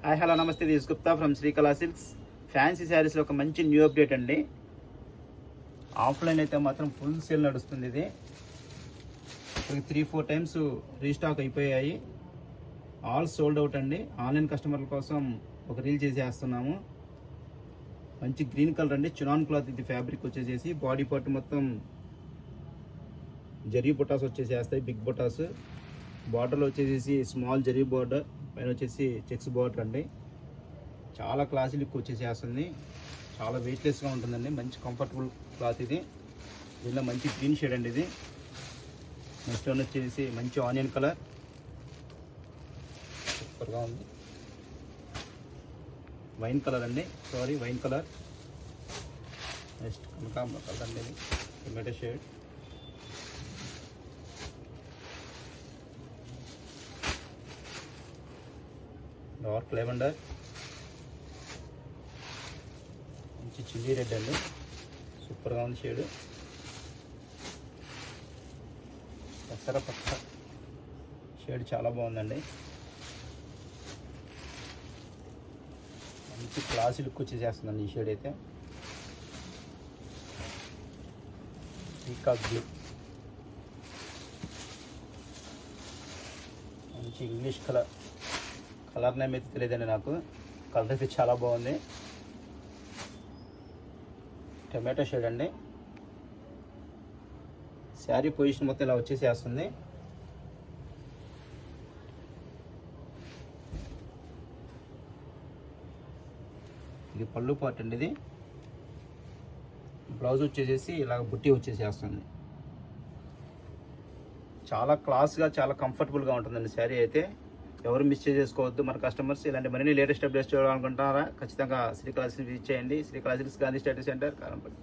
Hi hello నమస్తే, this Gupta from Srikala silks. Fancy శారీస్లో ఒక మంచి న్యూ అప్డేట్ అండి. ఆఫ్లైన్ అయితే మాత్రం ఫుల్ సేల్ నడుస్తుంది. ఇది ఇప్పటికి 3-4 టైమ్స్ రీస్టాక్ అయిపోయాయి. ఆల్ సోల్డ్ అవుట్ అండి. ఆన్లైన్ కస్టమర్ల కోసం ఒక రీల్ చేసేస్తున్నాము. మంచి గ్రీన్ కలర్ అండి, చునాన్ క్లాత్. ఇది ఫ్యాబ్రిక్ వచ్చేసేసి బాడీ పార్ట్ మొత్తం జరీ బుటాస్ వచ్చేసేస్తాయి, బిగ్ బుటాస్. బార్డర్లో వచ్చేసేసి స్మాల్ జరీ బార్డర్, పైన వచ్చేసి చెక్స్ బార్డర్ అండి. చాలా క్లాసీ లుక్ వచ్చేసేస్తుంది. చాలా వెయిట్లెస్గా ఉంటుందండి. మంచి కంఫర్టబుల్ క్లాత్ ఇది. దీనిలో మంచి గ్రీన్ షేడ్ అండి. ఇది నెక్స్ట్ వన్ వచ్చేసి మంచి ఆనియన్ కలర్, సూపర్గా ఉంది. వైన్ కలర్ అండి, వైన్ కలర్. నెక్స్ట్ కనకాంబర కలర్ అండి, ఇది టొమాటో షేడ్. డార్క్ లెవెండర్, మంచి చిల్లీ రెడ్ అండి, సూపర్గా ఉంది షేడ్. పెసర పచ్చ షేడ్ చాలా బాగుందండి. మంచి క్లాసీ లుక్ వచ్చేసేస్తుందండి ఈ షేడ్ అయితే. పీకాక్ బ్లూ, మంచి ఇంగ్లీష్ కలర్. కలర్ నేమ్ అయితే తెలియదండి నాకు, కలర్ అయితే చాలా బాగుంది. టొమాటో షేడ్ అండి. శారీ పొజిషన్ మొత్తం ఇలా వచ్చేసేస్తుంది. ఇది పళ్ళు పార్ట్ అండి. ఇది బ్లౌజ్ వచ్చేసేసి ఇలాగ బుట్టి వచ్చేసేస్తుంది. చాలా క్లాస్గా, చాలా కంఫర్టబుల్గా ఉంటుందండి శారీ అయితే. ఎవరు మిస్ చేసుకోవద్దు. మన కస్టమర్స్ ఇలాంటి మరిన్ని లేటెస్ట్ అప్డేట్స్ చూడాలనుకుంటారా? ఖచ్చితంగా శ్రీకళా సిల్క్స్ విజిట్ చేయండి. Srikala silks, Gandhi state centre, కారంపల్లి.